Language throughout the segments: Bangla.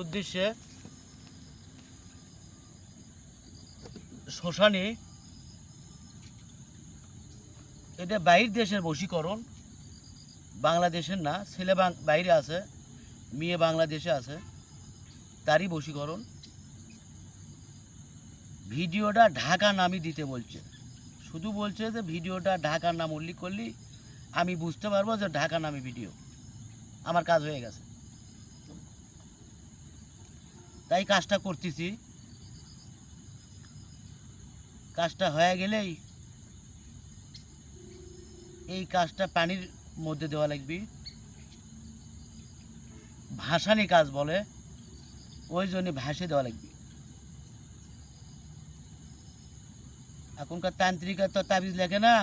উদ্দেশ্যে শ্মশানে এটা বাইরের দেশের বশীকরণ, বাংলাদেশের না। ছেলে বাইরে আছে, মেয়ে বাংলাদেশে আছে, তারই বশীকরণ। ভিডিওটা ঢাকা নামই দিতে বলছে, শুধু বলছে যে ভিডিওটা ঢাকার নাম উল্লেখ করলি আমি বুঝতে পারবো যে ঢাকা নামে ভিডিও। আমার কাজ হয়ে গেছে, তাই কাজটা করতেছি। কাজটা হয়ে গেলেই এই কাজটা পানির মধ্যে দেওয়া লাগবে। ভাসানি কাজ বলে, ওই জন্য ভাসে দেওয়া লাগবে। এখনকার তান্ত্রিকা তো তাবিজ লেখে না,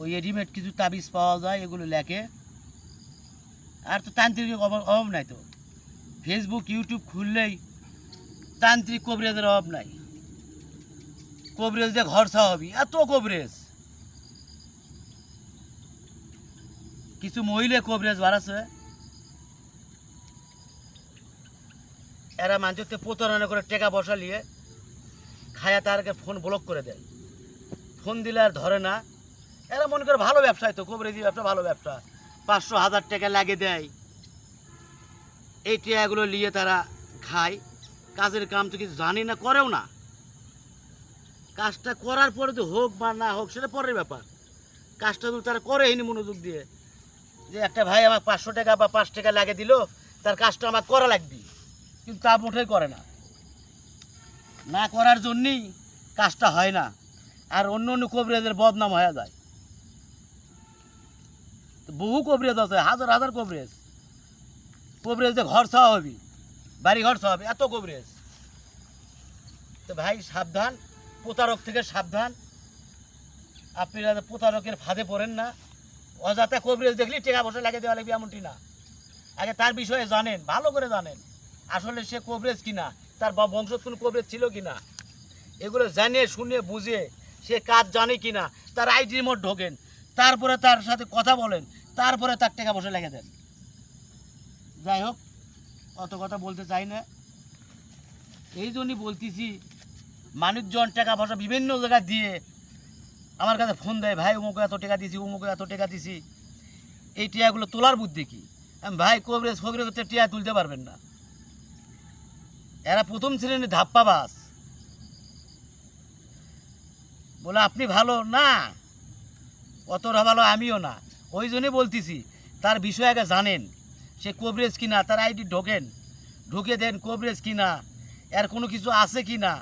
ওই রেডিমেড কিছু তাবিজ পাওয়া যায়, এগুলো লেখে। আর তো তান্ত্রিকের অভাব নাই তো, ফেসবুক ইউটিউব খুললেই তান্ত্রিক কবরেজের অভাব নাই। কবরেজ দিয়ে ঘর হবি, এত কবরেজ। কিছু মহিলা কবরেজ বাড়াচ্ছে, এরা মানুষকে প্রতারণা করে টাকা পয়সা নিয়ে খায়া তারকে ফোন ব্লক করে দেয়। ফোন দিলে আর ধরে না। এরা মনে করে ভালো ব্যবসায় তো, কবরেজি ব্যবসা ভালো ব্যবসা, 500-1000 টাকা লাগে দেয়। এই টাকাগুলো নিয়ে তারা খায়। কাজের কাম তো কিছু জানি না, করেও না। কাজটা করার পরে তো হোক বা না হোক সেটা পরের ব্যাপার। কাজটা তো তারা করেনি মনোযোগ দিয়ে, যে একটা ভাই আমার 500 টাকা বা 5 টাকা লাগে দিল, তার কাজটা আমার করা লাগবে, কিন্তু তা মোটেই করে না। না করার জন্যই কাজটা হয় না, আর অন্য অন্য কবরেজের বদনাম হয়ে যায়। বহু কবরেজ আছে, হাজার হাজার কবরেজ। কবরেজে ঘর ছাওয়া হবি, বাড়ি ঘর ছাওয়া হবে, এত কবরেজ। তো ভাই সাবধান, প্রতারক থেকে সাবধান। আপনারা প্রতারকের ফাঁদে পড়েন না। অযথা কবরেজ দেখলি টাকা পয়সা লাগিয়ে দেওয়া লাগবে এমনটি না। আগে তার বিষয়ে জানেন, ভালো করে জানেন, আসলে সে কবরেজ কিনা, তার বংশত কোনো কবরেজ ছিল কিনা, এগুলো জানিয়ে শুনে বুঝে সে কাজ জানে কিনা, তার আইডির মধ্যে ঢোকেন, তারপরে তার সাথে কথা বলেন, তারপরে তার টাকা পয়সা লেগে দেন। যাই হোক, অত কথা বলতে চাই না। এই জন্যই বলতেছি, মানুষজন টাকা পয়সা বিভিন্ন জায়গায় দিয়ে আমার কাছে ফোন দেয়, ভাই অমুকে এত টাকা দিছি, অমুকে এত টাকা দিছি। এই টিয়াগুলো তোলার বুদ্ধি কি? ভাই কবরেজ ফবরেজ টিয়া তুলতে পারবেন না। এরা প্রথম শ্রেণীর ধাপ্পাবাজ। বলে আপনি ভালো না, অতটা ভালো আমিও না। ওই জন্যই বলতেছি, তার বিষয় আগে জানেন, সে কবরেজ কিনা, তার আইডি ঢোকেন, ঢুকে দেন কবরেজ কিনা, এর কোনো কিছু আছে কি না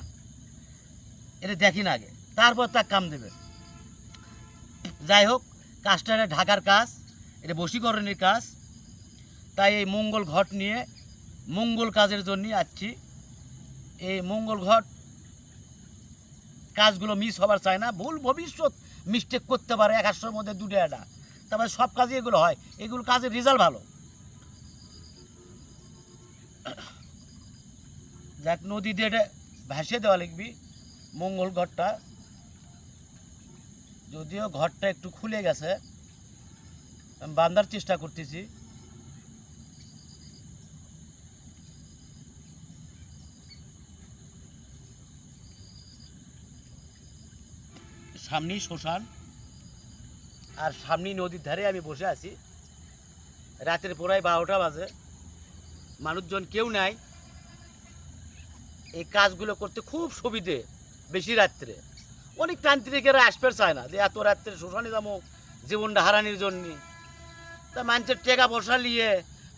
এটা দেখেন আগে, তারপর তার কাম দেবে। যাই হোক, কাজটা ঢাকার কাজ, এটা বশীকরণের কাজ। তাই এই মঙ্গল ঘট নিয়ে মঙ্গল কাজের জন্য আসছি। এই মঙ্গল ঘট কাজগুলো মিস হবার চায় না। ভুল ভবিষ্যৎ মিস্টেক করতে পারে, 100-র মধ্যে 2টা। তারপরে সব কাজে এগুলো হয়, এগুলো কাজের রেজাল্ট ভালো। যাক, নদী দিয়ে এটা ভাসিয়ে দেওয়া লিখবি মঙ্গল ঘরটা। যদিও ঘরটা একটু খুলে গেছে, আমি বাঁধার চেষ্টা করতেছি। সামনেই শ্মশান, আর সামনেই নদীর ধারে আমি বসে আছি। রাতের প্রায় 12টা বাজে, মানুষজন কেউ নাই। এই কাজগুলো করতে খুব সুবিধে। বেশি রাত্রে অনেক তান্ত্রিকেরা আসতে চায় না, যে এত রাত্রে শ্মশানে যাবো জীবনটা হারানির জন্য। তা মানুষের টাকা পয়সা নিয়ে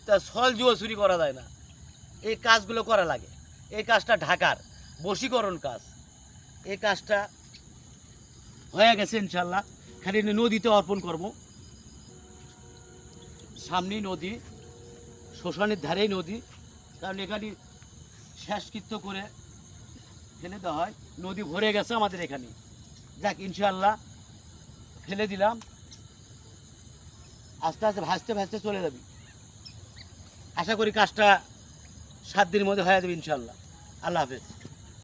তা ছল জুয়ো চুরি করা যায় না, এই কাজগুলো করা লাগে। এই কাজটা ঢাকার বশীকরণ কাজ। এই কাজটা হয়ে গেছে ইনশাল্লাহ। খালি নদীতে অর্পণ করবো। সামনেই নদী, শ্মশানের ধারেই নদী, কারণ এখানে শেষকৃত্য করে ফেলে দেওয়া হয়। নদী ভরে গেছে আমাদের এখানে। যাক, ইনশাল্লাহ ফেলে দিলাম, আস্তে আস্তে ভাসতে ভাসতে চলে যাবি। আশা করি কাজটা 7 দিনের মধ্যে হয়ে যাবে ইনশাল্লাহ। আল্লাহ হাফেজ।